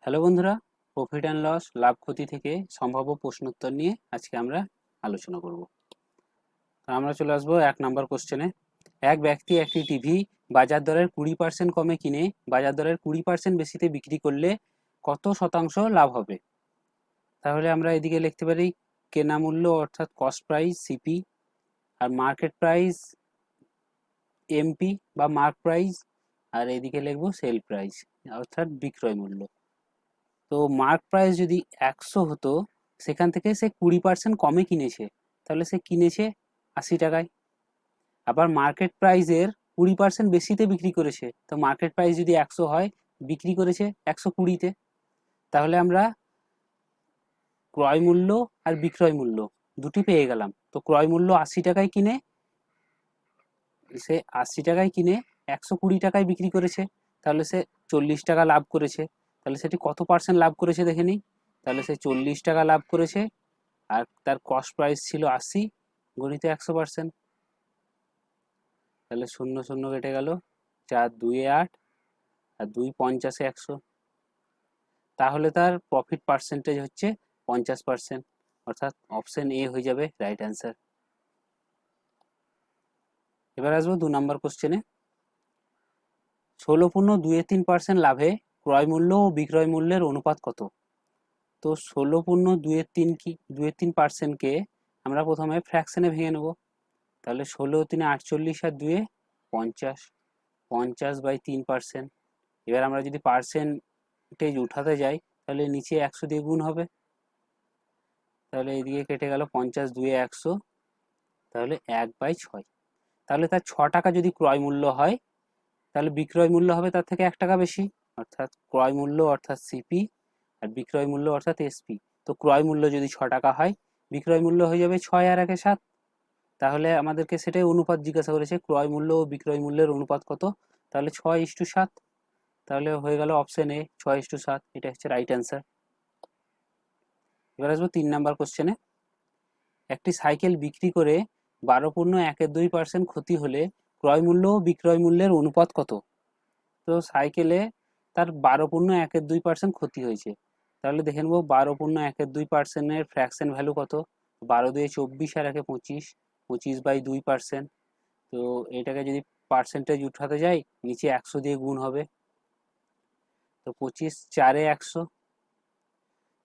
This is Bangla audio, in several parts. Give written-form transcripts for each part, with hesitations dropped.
হ্যালো বন্ধুরা, প্রফিট অ্যান্ড লস লাভ ক্ষতি থেকে সম্ভাব্য প্রশ্নোত্তর নিয়ে আজকে আমরা আলোচনা করব। আমরা চলে আসবো 1 নম্বর কোশ্চেনে। এক ব্যক্তি একটি টিভি বাজার দরের 20% কমে কিনে বাজার দরের 20% বেশিতে বিক্রি করলে কত শতাংশ লাভ হবে? তাহলে আমরা এদিকে লিখতে পারি কেনা মূল্য অর্থাৎ কস্ট প্রাইস সিপি, আর মার্কেট প্রাইস এমপি বা মার্ক প্রাইস, আর এদিকে লিখবো সেল প্রাইস অর্থাৎ বিক্রয় মূল্য। তো মার্ক প্রাইস যদি 100 হতো, সেখান থেকে সে 20% কমে কিনেছে, তাহলে সে কিনেছে 80 টাকায়। আবার মার্কেট প্রাইসের 20% বেশিতে বিক্রি করেছে, তো মার্কেট প্রাইস যদি 100 হয়, বিক্রি করেছে 120-তে। তাহলে আমরা ক্রয় মূল্য আর বিক্রয় মূল্য দুটি পেয়ে গেলাম। তো ক্রয় মূল্য 80 টাকায় কিনে সে 80 টাকায় কিনে 120 টাকায় বিক্রি করেছে, তাহলে সে 40 টাকা লাভ করেছে। তাহলে সেটি কত পার্সেন্ট লাভ করেছে দেখে নিই। তাহলে সে 40 টাকা লাভ করেছে, আর তার কস্ট প্রাইস ছিল 80 গণিত 100%। তাহলে 0 0 কেটে গেল, 4 2 8 আর 2 50 100। তাহলে তার প্রফিট পার্সেন্টেজ হচ্ছে 50%, অর্থাৎ অপশন এ হয়ে যাবে রাইট অ্যান্সার। এবার আসবো 2 নম্বর কোশ্চেনে। 16.23% লাভে ক্রয় মূল্য ও বিক্রয় মূল্যের অনুপাত কত? তো 16.23 কি 23%কে আমরা প্রথমে ফ্র্যাকশনে ভেঙে নেব। তাহলে 16 3 48 আর 2 50, 50/3%। এবার আমরা যদি পার্সেন্টেজ উঠাতে যাই, তাহলে নিচে 100 দিয়ে গুণ হবে। তাহলে এইদিকে কেটে গেল 50 2 100, তাহলে 1/6। তাহলে তার 6 টাকা যদি ক্রয় মূল্য হয়, তাহলে বিক্রয় মূল্য হবে তার থেকে 1 টাকা বেশি, অর্থাৎ ক্রয় মূল্য অর্থাৎ সিপি আর বিক্রয় মূল্য অর্থাৎ এসপি। তো ক্রয় মূল্য যদি 6 টাকা হয়, বিক্রয় মূল্য হয়ে যাবে 6 আর 1 7। তাহলে আমাদেরকে সেটাই অনুপাত জিজ্ঞাসা করেছে, ক্রয় মূল্য ও বিক্রয় মূল্যের অনুপাত কত? তাহলে 6:7। তাহলে হয়ে গেল অপশন এ 6:7, এটা হচ্ছে রাইট অ্যান্সার। এবার আসবো 3 নাম্বার কোশ্চেনে। একটি সাইকেল বিক্রি করে 12.12% ক্ষতি হলে ক্রয় মূল্য ও বিক্রয় মূল্যের অনুপাত কত? তো সাইকেলে তার 12.12% ক্ষতি হয়েছে, তাহলে দেখে নেবো 12.12%-এর ফ্র্যাকশন ভ্যালু কত। 12 2 24 আর 1 25, 25/2%। তো এটাকে যদি পার্সেন্টেজ উঠাতে যাই, নিচে 100 দিয়ে গুণ হবে। তো 25 4 100,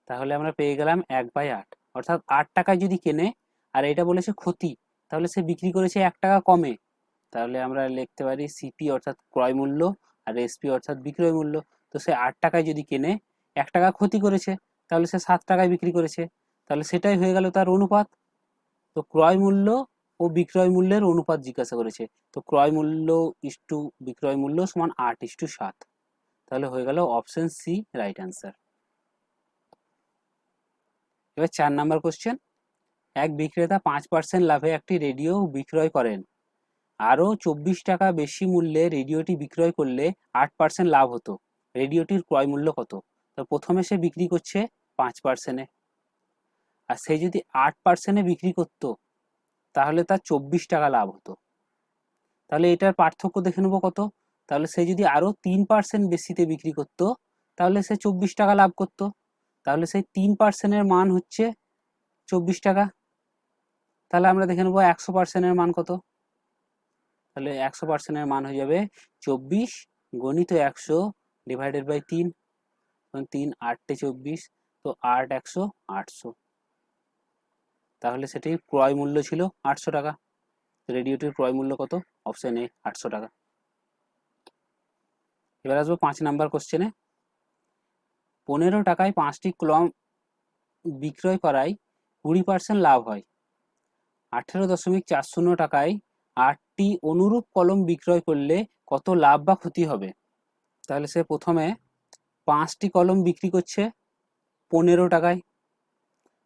তাহলে আমরা পেয়ে গেলাম 1/8, অর্থাৎ 8 টাকায় যদি কেনে আর এটা বলেছে ক্ষতি, তাহলে সে বিক্রি করেছে 1 টাকা কমে। তাহলে আমরা লিখতে পারি সিপি অর্থাৎ ক্রয় মূল্য আর এসপি অর্থাৎ বিক্রয় মূল্য। তো সে 8 টাকায় যদি কেনে 1 টাকা ক্ষতি করেছে, তাহলে সে 7 টাকায় বিক্রি করেছে, তাহলে সেটাই হয়ে গেল তার অনুপাত। তো ক্রয় মূল্য ও বিক্রয় মূল্যের অনুপাত জিজ্ঞাসা করেছে, তো ক্রয় মূল্য ইস্টু বিক্রয় মূল্য সমান 8:7। তাহলে হয়ে গেল অপশন সি রাইট অ্যান্সার। এবার 4 নাম্বার কোশ্চেন। এক বিক্রেতা 5% লাভে একটি রেডিও বিক্রয় করেন। আরও 24 টাকা বেশি মূল্যে রেডিওটি বিক্রয় করলে 8% লাভ হতো। রেডিওটির ক্রয় মূল্য কত? তো প্রথমে সে বিক্রি করছে 5%-এ, আর সে যদি 8%-এ বিক্রি করতো, তাহলে তার 24 টাকা লাভ হতো। তাহলে এটার পার্থক্য দেখে নেবো কত। তাহলে সে যদি আরো 3% বেশিতে বিক্রি করতো, তাহলে সে 24 টাকা লাভ করতো। তাহলে সেই 3%-এর মান হচ্ছে 24 টাকা। তাহলে আমরা দেখে নেবো 100%-এর মান কত। তাহলে 100%-এর মান হয়ে যাবে 24 গণিত 100 ডিভাইডেড বাই 3, 3 8 24, তো 8 100 800। তাহলে সেটির ক্রয় মূল্য ছিল 800 টাকা। রেডিওটির ক্রয় মূল্য কত? অপশন এ 800 টাকা। এবার আসবো 5 নাম্বার কোশ্চেনে। 15 টাকায় 5টি কলম বিক্রয় করায় 20% লাভ হয়। 18.40 টাকায় 8টি অনুরূপ কলম বিক্রয় করলে কত লাভ বা ক্ষতি হবে? তাহলে সে প্রথমে 5টি কলম বিক্রি করছে 15 টাকায়,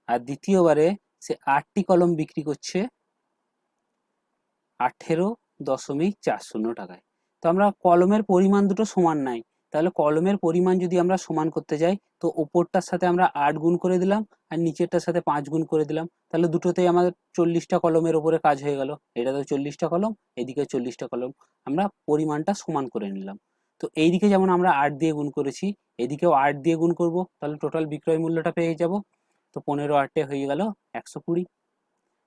আর দ্বিতীয়বারে সে 8টি কলম বিক্রি করছে 18.40 টাকায়। তো আমরা কলমের পরিমাণ দুটো সমান নাই, তাহলে কলমের পরিমাণ যদি আমরা সমান করতে যাই, তো ওপরটার সাথে আমরা 8 গুণ করে দিলাম আর নিচেরটার সাথে 5 গুণ করে দিলাম, তাহলে দুটোতেই আমাদের 40টা কলমের ওপরে কাজ হয়ে গেল। এটা তো 40টা কলম, এদিকে 40টা কলম, আমরা পরিমাণটা সমান করে নিলাম। তো এইদিকে যেমন আমরা 8 দিয়ে গুণ করেছি, এদিকেও 8 দিয়ে গুণ করব, তাহলে টোটাল বিক্রয় মূল্যটা পেয়ে যাব। তো 15 হয়ে গেল 120।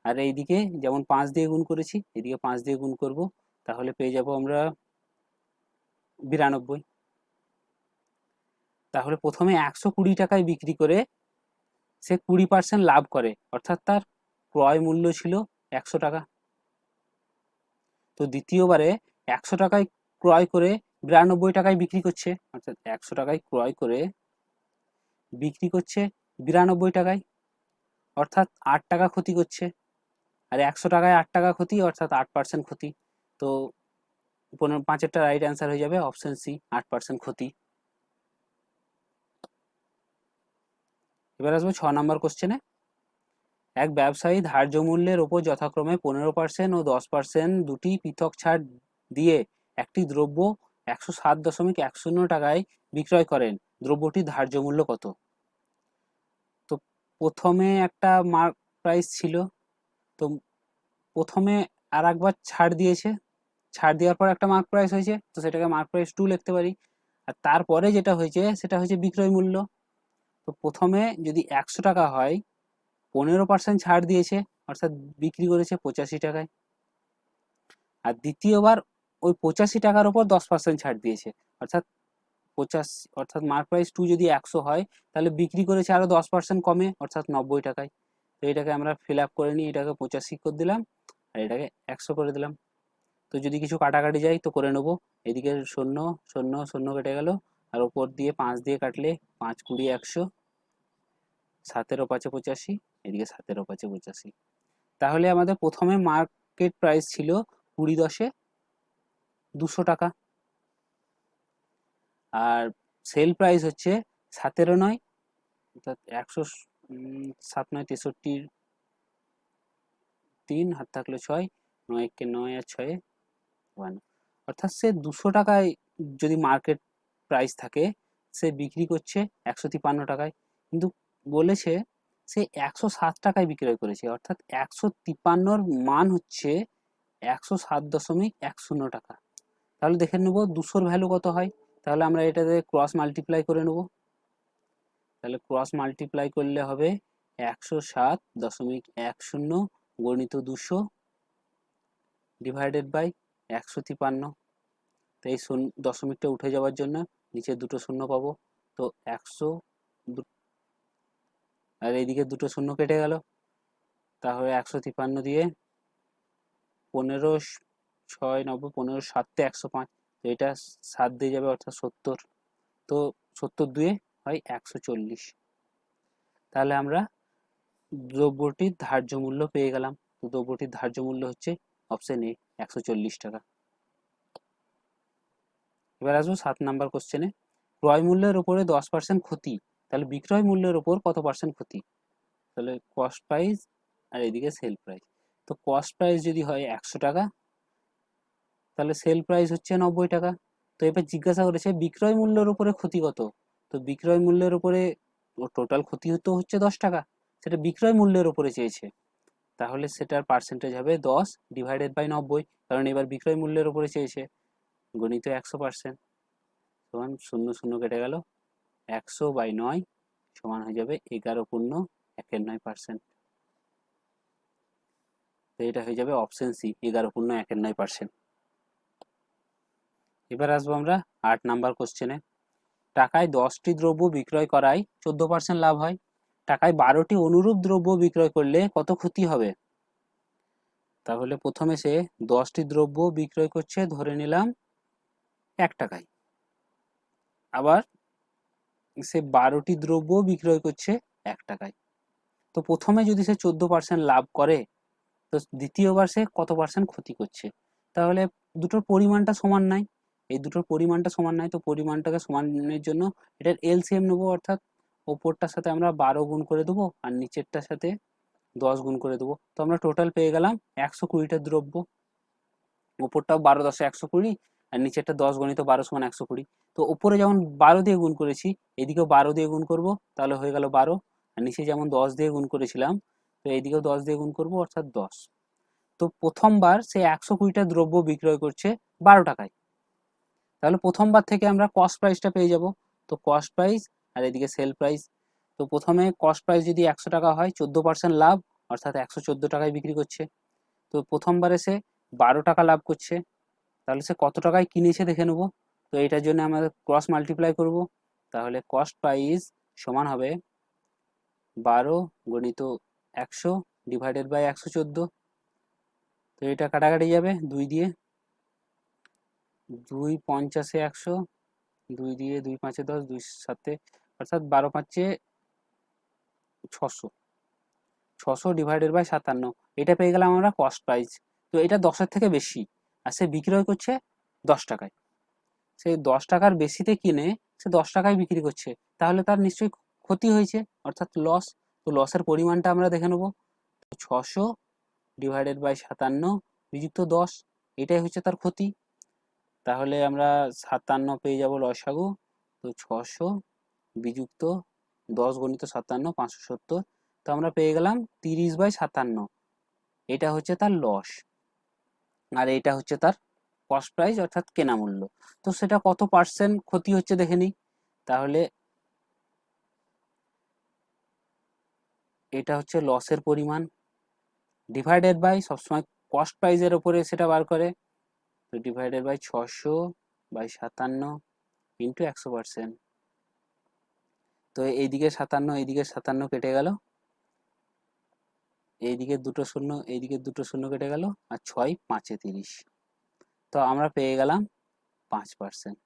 আর এইদিকে যেমন 5 দিয়ে গুণ করেছি, এদিকে 5 দিয়ে গুণ করব, তাহলে পেয়ে যাব আমরা 92। তাহলে প্রথমে 120 টাকায় বিক্রি করে সে 20% লাভ করে, অর্থাৎ তার ক্রয় মূল্য ছিল 100 টাকা। তো দ্বিতীয়বারে 100 টাকায় ক্রয় করে 92 টাকায় বিক্রি করছে, অর্থাৎ 100 টাকায় ক্রয় করে বিক্রি করছে 92 টাকায়, অর্থাৎ 8 টাকা ক্ষতি করছে। আর 100 টাকায় 8 টাকা ক্ষতি, অর্থাৎ 8% ক্ষতি। তো 5-এরটা রাইট অ্যান্সার হয়ে যাবে অপশন সি, 8% ক্ষতি। এবার আসবো 6 নম্বর কোশ্চেনে। এক ব্যবসায়ী ধার্য মূল্যের ওপর যথাক্রমে 15% ও 10% দুটি পৃথক ছাড় দিয়ে একটি দ্রব্য 107.10 টাকায় বিক্রয় করেন, দ্রব্যটির ধার্য মূল্য কত? তো প্রথমে একটা মার্ক প্রাইস ছিল, তো প্রথমে আর একবার ছাড় দিয়েছে, ছাড় দেওয়ার পর একটা মার্ক প্রাইস হয়েছে, তো সেটাকে মার্ক প্রাইস 2 লিখতে পারি। আর তারপরে যেটা হয়েছে সেটা হচ্ছে বিক্রয় মূল্য। তো প্রথমে যদি 100 টাকা হয়, 15% ছাড় দিয়েছে, অর্থাৎ বিক্রি করেছে 85 টাকায়। আর দ্বিতীয়বার ওই 85 টাকার উপর 10% ছাড় দিয়েছে, অর্থাৎ 85, অর্থাৎ মার্ক প্রাইস 2 যদি 100 হয়, তাহলে বিক্রি করেছে আরো 10% কমে, অর্থাৎ 90 টাকায়। তো এটাকে আমরা ফিল আপ করে নিই, এটাকে 85 করে দিলাম আর এটাকে 100 করে দিলাম। তো যদি কিছু কাটাকাটি যায় তো করে নেবো। এদিকে 0 0 0 কেটে গেল, আর ওপর দিয়ে 5 দিয়ে কাটলে 5 20 100, 7 5 85, এদিকে 7 5 85। তাহলে আমাদের প্রথমে মার্কেট প্রাইস ছিল 20 200 টাকা, আর সেল প্রাইস হচ্ছে 17 অর্থাৎ 100, 7 9 63, 3 হাত থাকলে 6, 9 কে 9 আর 6 1, অর্থাৎ সে 200 টাকায় যদি মার্কেট প্রাইস থাকে, সে বিক্রি করছে 153 টাকায়, কিন্তু বলেছে সে 107 টাকায় বিক্রয় করেছে, অর্থাৎ 153র মান হচ্ছে 107.10 টাকা। তাহলে দেখে নেবো 200-র ভ্যালু কত হয়। তাহলে আমরা এটাতে ক্রস মাল্টিপ্লাই করে নেব। তাহলে ক্রস মাল্টিপ্লাই করলে হবে 107.10 গণিত 200 ডিভাইডেড বাই 153। তো এই দশমিকটা উঠে যাওয়ার জন্য নিচে দুটো শূন্য পাবো, তো 100, আর এইদিকে দুটো শূন্য কেটে গেল, তাহলে 153 দিয়ে 15 6 90, 15 7 105, তো এটা 7 দিয়ে যাবে, অর্থাৎ 70। তো 70 দুয়ে হয় 140। তাহলে আমরা দ্রব্যটির ধার্য মূল্য পেয়ে গেলাম। তো দ্রব্যটির ধার্য মূল্য হচ্ছে অপশন এ, 140 টাকা। এবার আসবো 7 নাম্বার কোশ্চেনে। ক্রয় মূল্যের উপরে 10% ক্ষতি, তাহলে বিক্রয় মূল্যের উপর কত পার্সেন্ট ক্ষতি? তাহলে কস্ট প্রাইস আর এদিকে সেল প্রাইস। তো কস্ট প্রাইস যদি হয় 100 টাকা, তাহলে সেল প্রাইস হচ্ছে 90 টাকা। তো এবার জিজ্ঞাসা করেছে বিক্রয় মূল্যের উপরে ক্ষতি কত। তো বিক্রয় মূল্যের উপরে টোটাল ক্ষতি তো হচ্ছে 10 টাকা, সেটা বিক্রয় মূল্যের উপরে চেয়েছে, তাহলে সেটার পার্সেন্টেজ হবে 10 ডিভাইডেড বাই 90, কারণ এবার বিক্রয় মূল্যের উপরে চেয়েছে, গণিত 100%, সমান 0 0 কেটে গেল, 100/9 সমান হয়ে যাবে 11.19%। তো এটা হয়ে যাবে অপশন সি, 11.19%। এবার আসবো আমরা 8 নাম্বার কোশ্চেনে। টাকায় 10টি দ্রব্য বিক্রয় করায় 14% লাভ হয়, টাকায় 12টি অনুরূপ দ্রব্য বিক্রয় করলে কত ক্ষতি হবে? তাহলে প্রথমে সে 10টি দ্রব্য বিক্রয় করছে ধরে নিলাম 1 টাকায়, আবার সে 12টি দ্রব্য বিক্রয় করছে 1 টাকায়। তো প্রথমে যদি সে 14% লাভ করে, তো দ্বিতীয়বার সে কত পার্সেন্ট ক্ষতি করছে? তাহলে দুটোর পরিমাণটা সমান নাই, এই দুটোর পরিমাণটা সমান নাই, তো পরিমাণটাকে সমানের জন্য এটার এলসিএম নেবো, অর্থাৎ ওপরটার সাথে আমরা 12 গুণ করে দেবো আর নিচেরটার সাথে 10 গুণ করে দেবো। তো আমরা টোটাল পেয়ে গেলাম 120টা দ্রব্য, ওপরটাও 12 10 120 আর নিচেরটা 10 গণিত 12 সমান 120। তো উপরে যেমন 12 দিয়ে গুণ করেছি, এদিকেও 12 দিয়ে গুণ করব, তাহলে হয়ে গেল 12, আর নিচে যেমন 10 দিয়ে গুণ করেছিলাম, তো এইদিকেও 10 দিয়ে গুণ করব, অর্থাৎ 10। তো প্রথমবার সে 120টা দ্রব্য বিক্রয় করছে 12 টাকায়, তাহলে প্রথমবার থেকে আমরা কস্ট প্রাইসটা পেয়ে যাব। তো কস্ট প্রাইস আর এদিকে সেল প্রাইস। তো প্রথমে কস্ট প্রাইস যদি 100 টাকা হয়, 14% লাভ, অর্থাৎ 114 টাকায় বিক্রি করছে। তো প্রথমবারে সে 12 টাকা লাভ করছে, তাহলে সে কত টাকায় কিনেছে দেখে নেব। তো এটার জন্য আমাদের ক্রস মাল্টিপ্লাই করব। তাহলে কস্ট প্রাইস সমান হবে 12 গুণিত 100 ডিভাইডেড বাই 114। তো এটা কাটাকাটি যাবে 2 দিয়ে, 2 50 100, 2 দিয়ে 2 5 10, 2 7, অর্থাৎ 12 5 600, 600 ডিভাইডেড বাই 57, এটা পেয়ে গেলাম আমরা কস্ট প্রাইস। তো এটা 10-এর থেকে বেশি, আর সে বিক্রয় করছে 10 টাকায়। সে 10 টাকার বেশিতে কিনে সে 10 টাকায় বিক্রি করছে, তাহলে তার নিশ্চয়ই ক্ষতি হয়েছে, অর্থাৎ লস। তো লসের পরিমাণটা আমরা দেখে নেব। 600 ডিভাইডেড বাই 57 বিযুক্ত 10, এটাই হচ্ছে তার ক্ষতি। তাহলে আমরা 57 পেয়ে যাব লসাগু। তো 600 বিযুক্ত 10 গুণিত 57, 570। তো আমরা পেয়ে গেলাম 30/57, এটা হচ্ছে তার লস, আর এটা হচ্ছে তার কস্ট প্রাইস অর্থাৎ কেনা মূল্য। তো সেটা কত পার্সেন্ট ক্ষতি হচ্ছে দেখে নিই। তাহলে এটা হচ্ছে লসের পরিমাণ, ডিভাইডেড বাই, সবসময় কস্ট প্রাইসের ওপরে সেটা বার করে। তো ডিভাইডেড বাই 600/57 ইন্টু 100%। তো এইদিকে 57, এইদিকে 57 কেটে গেল, এইদিকে দুটো শূন্য, এইদিকে দুটো শূন্য কেটে গেল, আর 6 5 30। তো আমরা পেয়ে গেলাম 5%।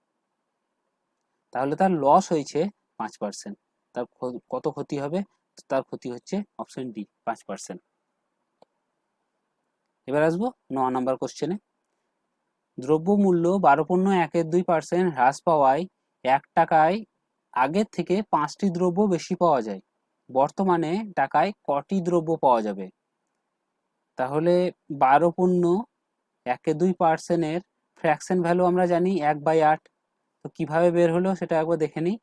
তাহলে তার লস হয়েছে 5%। তার কত ক্ষতি হবে? তার ক্ষতি হচ্ছে অপশন ডি, 5%। এবার আসবো 9 নাম্বার কোশ্চেনে। দ্রব্যমূল্য 12.12% হ্রাস পাওয়ায় 1 টাকায় আগের থেকে 5টি দ্রব্য বেশি পাওয়া যায়, বর্তমানে টাকায় কটি দ্রব্য পাওয়া যাবে? তাহলে 12.12% ফ্র্যাকশন ভ্যালু আমরা জানি 1/8। তো কিভাবে বের হলো সেটা একবার দেখে নিই।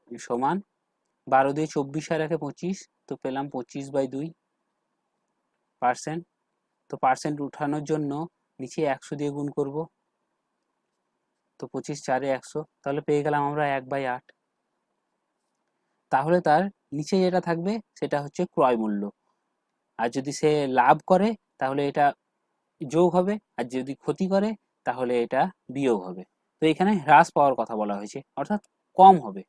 সমান 12 দিয়ে 24 আর 1 25, তো পেলাম 25/2%। তো পার্সেন্ট উঠানোর জন্য নিচে 100 দিয়ে গুণ করব। তো 25 4 100, তাহলে পেয়ে গেলাম আমরা 1/8। তাহলে তার নিচে যেটা থাকবে সেটা হচ্ছে ক্রয় মূল্য, আর যদি সে লাভ করে তাহলে এটা যোগ হবে, আর যদি ক্ষতি করে তাহলে এটা বিয়োগ হবে। তো এখানে হ্রাস পাওয়ার কথা বলা হয়েছে, অর্থাৎ কম হবে।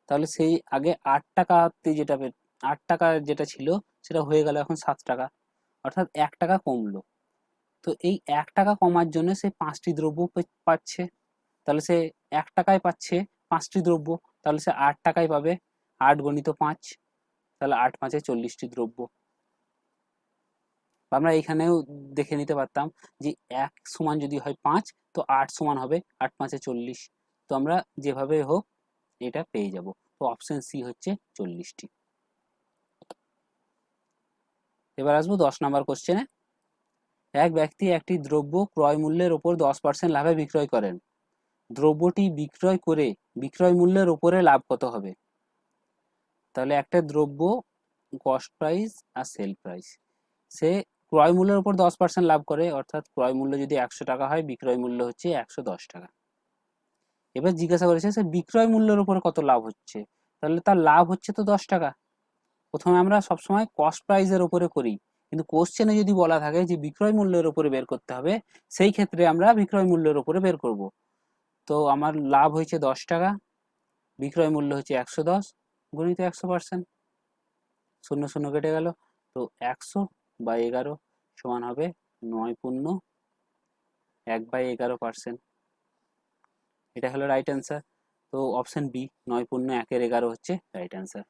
তাহলে সেই আগে 8 টাকাতে যেটা 8 টাকা যেটা ছিল সেটা হয়ে গেল এখন 7 টাকা, অর্থাৎ 1 টাকা কমলো। তো এই 1 টাকা কমার জন্য সে 5টি দ্রব্য পাচ্ছে, তাহলে সে 1 টাকায় পাচ্ছে 5টি দ্রব্য, তাহলে সে 8 টাকায় পাবে। 8 গুণিত 5, তাহলে 8 5 40টি দ্রব্য। আমরা এখানেও দেখে নিতে পারতাম যে 1 সমান যদি হয় 5, তো 8 সমান হবে 8 5 40। তো আমরা যেভাবে হোক এটা পেয়ে যাব। তো অপশন সি হচ্ছে 40টি। এবার আসবো 10 নাম্বার কোশ্চেনে। এক ব্যক্তি একটি দ্রব্য ক্রয় মূল্যের ওপর 10% লাভে বিক্রয় করেন, দ্রব্যটি বিক্রয় করে বিক্রয় মূল্যের ওপরে লাভ কত হবে? তাহলে একটা দ্রব্য কস্ট প্রাইস আর সেল প্রাইস, সে ক্রয় মূল্যের উপর 10% লাভ করে, অর্থাৎ ক্রয় মূল্য যদি 100 টাকা হয়, বিক্রয় মূল্য হচ্ছে 110 টাকা। এবার জিজ্ঞাসা করেছে সে বিক্রয় মূল্যের উপর কত লাভ হচ্ছে, তাহলে তার লাভ হচ্ছে তো 10 টাকা। প্রথমে আমরা সবসময় কস্ট প্রাইসের উপরে করি, কিন্তু কোশ্চেনে যদি বলা থাকে যে বিক্রয় মূল্যের উপরে বের করতে হবে, সেই ক্ষেত্রে আমরা বিক্রয় মূল্যের উপরে বের করব। তো আমার লাভ হয়েছে 10 টাকা, বিক্রয় মূল্য হচ্ছে 110 গুণিত 100%, শূন্য শূন্য কেটে গেল। তো 100/11 সমান হবে 9.1/11%। এটা হলো রাইট অ্যান্সার। তো অপশন বি 9.1/11 হচ্ছে রাইট অ্যান্সার।